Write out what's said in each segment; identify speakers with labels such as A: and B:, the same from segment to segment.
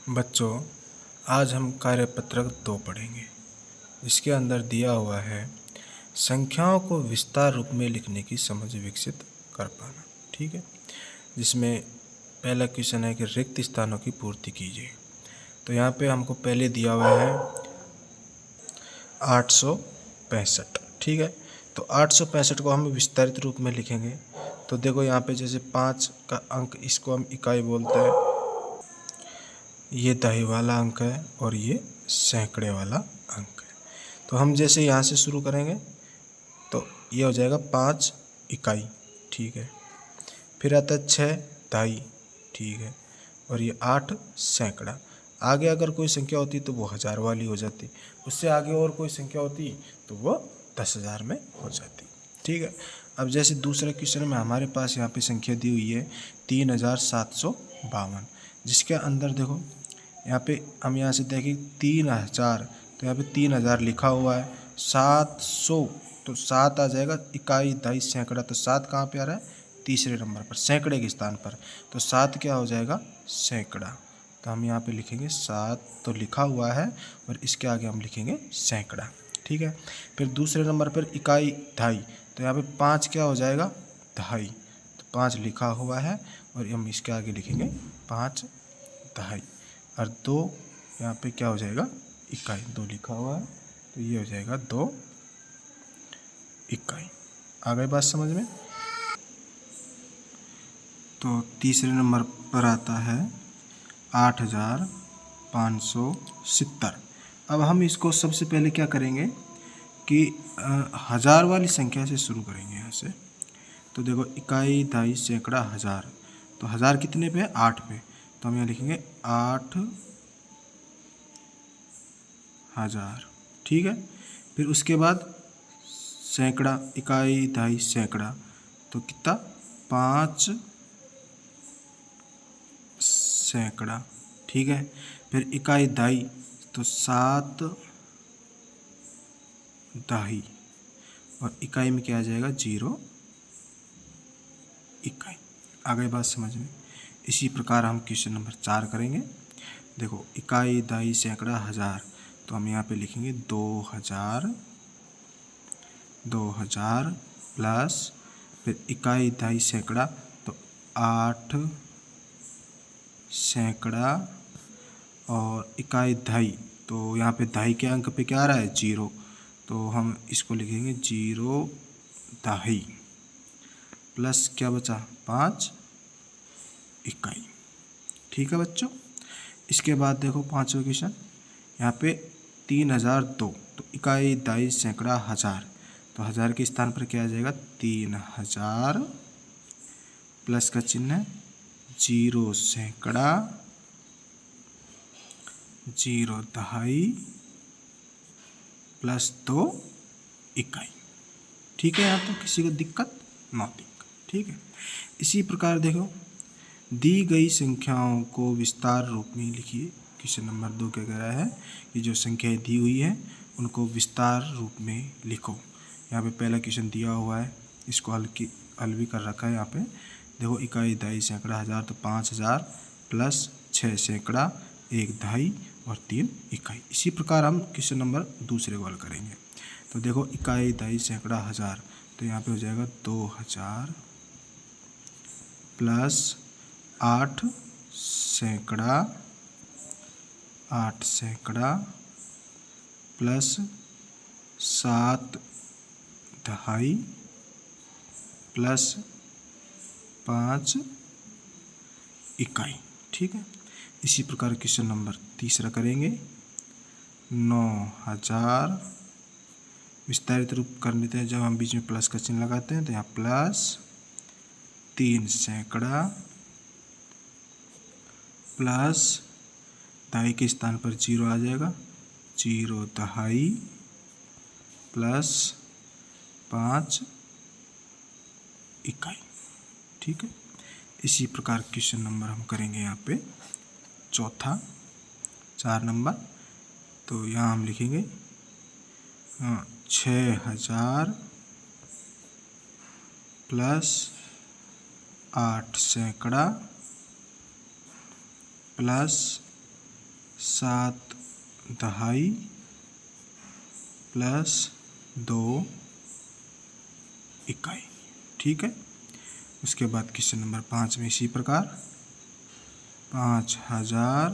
A: बच्चों, आज हम कार्यपत्रक 2 पढ़ेंगे, जिसके अंदर दिया हुआ है संख्याओं को विस्तार रूप में लिखने की समझ विकसित कर पाना। ठीक है, जिसमें पहला क्वेश्चन है कि रिक्त स्थानों की पूर्ति कीजिए। तो यहाँ पे हमको पहले दिया हुआ है 865। ठीक है, तो 865 को हम विस्तारित रूप में लिखेंगे। तो देखो यहाँ पे जैसे 5 का अंक, इसको हम इकाई बोलते हैं, ये दहाई वाला अंक है और ये सैकड़े वाला अंक है। तो हम जैसे यहाँ से शुरू करेंगे तो ये हो जाएगा 5 इकाई। ठीक है, फिर आता है 6 दहाई। ठीक है, और ये 8 सैकड़ा। आगे अगर कोई संख्या होती तो वो 1000 वाली हो जाती, उससे आगे और कोई संख्या होती तो वो 10,000 में हो जाती। ठीक है, अब जैसे दूसरे क्वेश्चन में हमारे पास यहाँ पे संख्या दी हुई है 3752, जिसके अंदर देखो यहाँ पे हम यहाँ से देखें 3000, तो यहाँ पे 3000 लिखा हुआ है। 700 तो 7 आ जाएगा, इकाई दहाई सैकड़ा, तो 7 कहाँ पे आ रहा है? तीसरे नंबर पर, सैकड़े के स्थान पर। तो 7 क्या हो जाएगा? सैकड़ा। तो हम यहाँ पे लिखेंगे 7 तो लिखा हुआ है और इसके आगे हम लिखेंगे सैकड़ा। ठीक है, फिर दूसरे नंबर पर इकाई दहाई, तो यहाँ पे 5 क्या हो जाएगा? दहाई। तो 5 लिखा हुआ है और हम इसके आगे लिखेंगे 5 दहाई। और 2 यहाँ पे क्या हो जाएगा? इकाई। 2 लिखा हुआ है तो ये हो जाएगा 2 इकाई। आ गई बात समझ में? तो तीसरे नंबर पर आता है 8570। अब हम इसको सबसे पहले क्या करेंगे कि 1000 वाली संख्या से शुरू करेंगे यहाँ से। तो देखो इकाई दहाई सैकड़ा 1000, तो 1000 कितने पे है? 8 पे, तो हम यहाँ लिखेंगे 8000। ठीक है, फिर उसके बाद सैकड़ा, इकाई दहाई सैकड़ा, तो कितना? 5 सैकड़ा। ठीक है, फिर इकाई दहाई, तो 7 दहाई, और इकाई में क्या आ जाएगा? 0 इकाई। आ गई बात समझ में? इसी प्रकार हम क्वेश्चन नंबर 4 करेंगे। देखो इकाई दहाई सैकड़ा 1000, तो हम यहाँ पे लिखेंगे 2000 प्लस, फिर इकाई दहाई सैकड़ा, तो 8 सैकड़ा, और इकाई दहाई, तो यहाँ पे दहाई के अंक पे क्या आ रहा है? 0, तो हम इसको लिखेंगे 0 दहाई, प्लस क्या बचा? 5 इकाई। ठीक है बच्चों, इसके बाद देखो पाँचवा क्वेश्चन, यहाँ पे 3002, तो इकाई दहाई सैकड़ा 1000, तो 1000 के स्थान पर क्या आ जाएगा? 3000 प्लस का चिन्ह है, 0 सैकड़ा, 0 दहाई, प्लस 2 इकाई। ठीक है, यहाँ तो किसी को दिक्कत ना दिक्कत। ठीक है, इसी प्रकार देखो दी गई संख्याओं को विस्तार रूप में लिखिए। क्वेश्चन नंबर 2 क्या कह रहा है कि जो संख्याएं दी हुई है उनको विस्तार रूप में लिखो। यहाँ पे पहला क्वेश्चन दिया हुआ है, इसको हल भी कर रखा है। यहाँ पे देखो इकाई दहाई सैकड़ा 1000, तो 5000 प्लस 6 सैकड़ा, 1 दहाई और 3 इकाई। इसी प्रकार हम क्वेश्चन नंबर दूसरे को हल करेंगे। तो देखो इकाई दहाई सैकड़ा 1000, तो यहाँ पे हो जाएगा 2000 प्लस 8 सैकड़ा प्लस 7 दहाई प्लस 5 इकाई। ठीक है, इसी प्रकार क्वेश्चन नंबर तीसरा करेंगे। 9000 विस्तारित रूप कर लेते हैं, जब हम बीच में प्लस का चिन्ह लगाते हैं तो यहाँ प्लस 3 सैकड़ा प्लस दहाई के स्थान पर 0 आ जाएगा, 0 दहाई प्लस 5 इकाई। ठीक है, इसी प्रकार क्वेश्चन नंबर हम करेंगे यहाँ पे चौथा, 4 नंबर। तो यहाँ हम लिखेंगे 6000 प्लस 8 सैकड़ा प्लस 7 दहाई प्लस 2 इकाई। ठीक है। उसके बाद क्वेश्चन नंबर 5 में इसी प्रकार 5000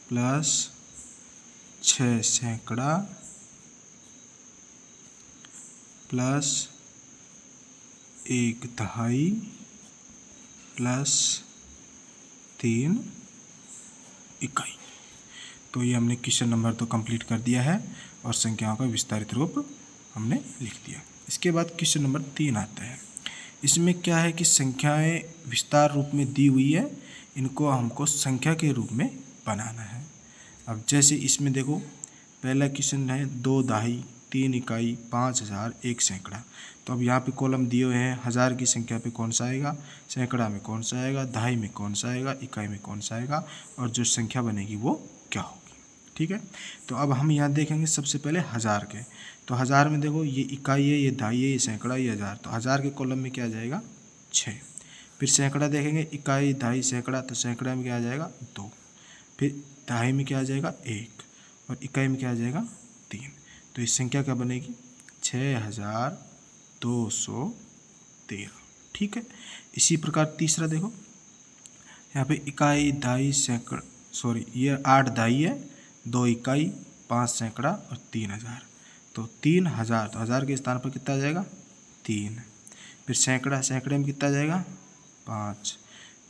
A: प्लस 6 सैकड़ा प्लस 1 दहाई प्लस 3 इकाई। तो ये हमने क्वेश्चन नंबर तो कंप्लीट कर दिया है और संख्याओं का विस्तारित रूप हमने लिख दिया। इसके बाद क्वेश्चन नंबर 3 आता है। इसमें क्या है कि संख्याएं विस्तार रूप में दी हुई है, इनको हमको संख्या के रूप में बनाना है। अब जैसे इसमें देखो, पहला क्वेश्चन है 2 दहाई 3 इकाई 5000 1 सैकड़ा। तो अब यहाँ पे कॉलम दिए हुए हैं, हज़ार की संख्या पे कौन सा आएगा, सैकड़ा में कौन सा आएगा, दहाई में कौन सा आएगा, इकाई में कौन सा आएगा, और जो संख्या बनेगी वो क्या होगी। ठीक है। तो अब हम यहाँ देखेंगे सबसे पहले हज़ार के। तो हज़ार में देखो, ये इकाई है, ये दहाई है, ये सैकड़ा, ये हज़ार। तो हज़ार के कॉलम में क्या आ जाएगा 6। फिर सैकड़ा देखेंगे, इकाई दहाई सैकड़ा, तो सैकड़ा में क्या आ जाएगा 2। फिर दहाई में क्या आ जाएगा 1, और इकाई में क्या आ जाएगा 3। तो इस संख्या क्या बनेगी 6213। ठीक है। इसी प्रकार तीसरा देखो, यहाँ पे इकाई दहाई सैकड़ा, सॉरी ये 8 दहाई है, 2 इकाई 5 सैकड़ा और 3000। तो 3000, तो हज़ार के स्थान पर कितना आ जाएगा 3। फिर सैकड़ा, सैकड़े में कितना आ जाएगा 5।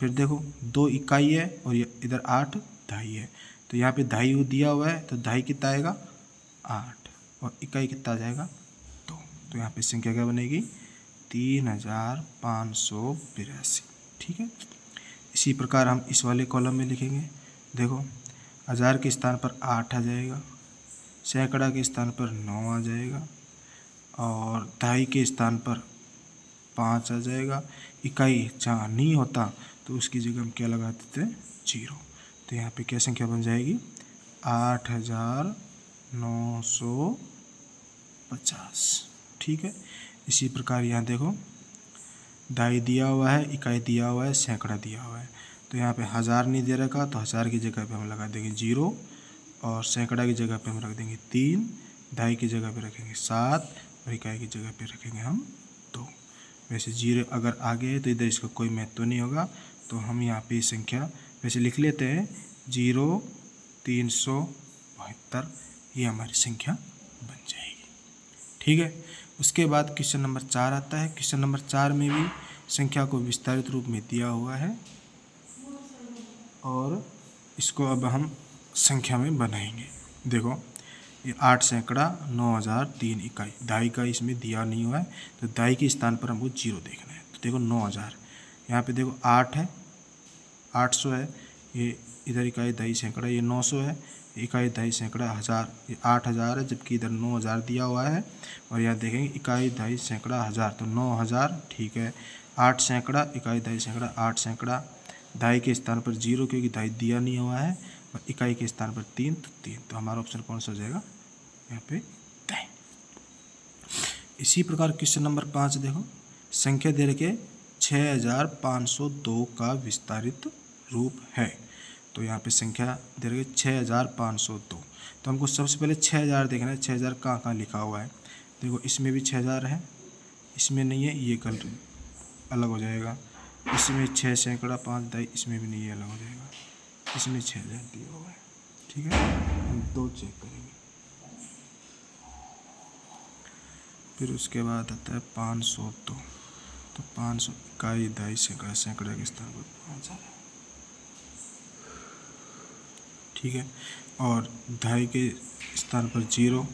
A: फिर देखो 2 इकाई है और ये इधर 8 दहाई है। तो यहाँ पे दहाई दिया हुआ है, तो दहाई कितना आएगा 8, और इकाई कितना आ जाएगा 2। तो यहाँ पे संख्या क्या बनेगी 3582। ठीक है। इसी प्रकार हम इस वाले कॉलम में लिखेंगे। देखो, हज़ार के स्थान पर 8 आ जाएगा, सैकड़ा के स्थान पर 9 आ जाएगा, और दहाई के स्थान पर 5 आ जाएगा। इकाई जहाँ नहीं होता तो उसकी जगह हम क्या लगा देते हैं 0। तो यहाँ पे क्या संख्या बन जाएगी 8950। ठीक है। इसी प्रकार यहाँ देखो, दहाई दिया हुआ है, इकाई दिया हुआ है, सैकड़ा दिया हुआ है। तो यहाँ पे हज़ार नहीं दे रखा, तो हज़ार की जगह पे हम लगा देंगे 0, और सैकड़ा की जगह पे हम रख देंगे 3, दहाई की जगह पे रखेंगे 7, और इकाई की जगह पे रखेंगे हम 2। वैसे 0 अगर आगे है तो इधर इसका कोई महत्व नहीं होगा, तो हम यहाँ पे संख्या वैसे लिख लेते हैं 0372। ये हमारी संख्या बन जाएगी। ठीक है। उसके बाद क्वेश्चन नंबर 4 आता है। क्वेश्चन नंबर 4 में भी संख्या को विस्तारित रूप में दिया हुआ है, और इसको अब हम संख्या में बनाएंगे। देखो, ये 8 सैकड़ा 9000 3 इकाई, दहाई का इसमें दिया नहीं हुआ है, तो दहाई के स्थान पर हमको 0 देखना है। तो देखो 9000, यहाँ पे देखो 8 है, 800 है, ये इधर इकाई दहाई सैकड़ा, ये 900 है, इकाई दहाई सैकड़ा 1000, ये 8000 है, जबकि इधर 9000 दिया हुआ है। और यहाँ देखेंगे इकाई दहाई सैकड़ा 1000, तो 9000। ठीक है। 8 सैकड़ा, इकाई दहाई सैकड़ा 8 सैकड़ा, दहाई के स्थान पर 0 क्योंकि दहाई दिया नहीं हुआ है, और इकाई के स्थान पर 3, तो 3। तो हमारा ऑप्शन कौन सा हो जाएगा यहाँ पे दहाई। इसी प्रकार क्वेश्चन नंबर 5 देखो, संख्या दे रखे 6502 का विस्तारित रूप है। तो यहाँ पे संख्या दे रखे 6502। तो हमको सबसे पहले 6000 देखना है, 6000 कहाँ कहाँ लिखा हुआ है। देखो, इसमें भी 6000 है, इसमें नहीं है, ये कल अलग हो जाएगा। इसमें 6 सैकड़ा 5 दहाई, इसमें भी नहीं, अलग हो जाएगा। इसमें 6000 दिया हुआ है। ठीक है। हम 2 चेक करेंगे। फिर उसके बाद आता है 502। तो 500 इकाई दहाई सैकड़ा, सैकड़ा के स्थान पर 5000 है। ठीक है। और दहाई के स्थान पर 0,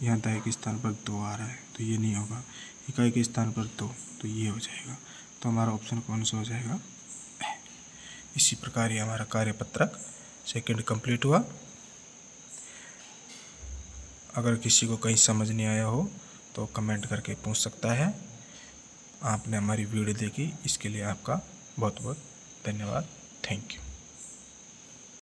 A: यहाँ दहाई के स्थान पर 2 आ रहा है, तो ये नहीं होगा। इकाई के स्थान पर 2, तो ये हो जाएगा। तो हमारा ऑप्शन कौन सा हो जाएगा। इसी प्रकार ये हमारा कार्यपत्रक सेकंड कंप्लीट हुआ। अगर किसी को कहीं समझ नहीं आया हो तो कमेंट करके पूछ सकता है। आपने हमारी वीडियो देखी, इसके लिए आपका बहुत बहुत धन्यवाद। Thank you.